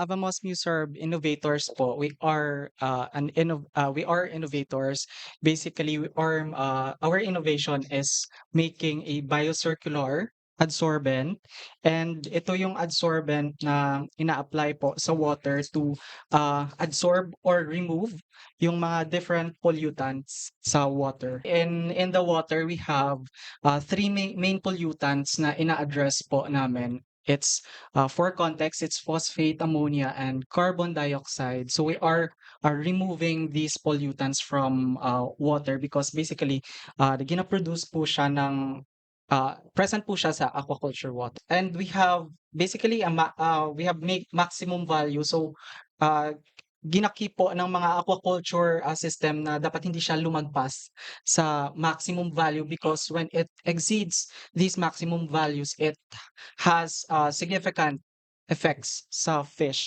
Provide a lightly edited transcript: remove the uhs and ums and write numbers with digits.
Avamos Muserb Innovators po, we are innovators. Basically, our innovation is making a biocircular adsorbent, and ito yung adsorbent na ina-apply po sa water to absorb or remove yung mga different pollutants sa water. In the water, we have three main pollutants na ina-address po namin. It's for context, it's phosphate, ammonia, and carbon dioxide. So we are removing these pollutants from water because basically, gina-produce po siya ng present po siya sa aquaculture water. And we have basically we have make maximum value. So uh, ginakip po ng mga aquaculture system na dapat hindi siya lumagpas sa maximum value because when it exceeds these maximum values, it has significant effects sa fish.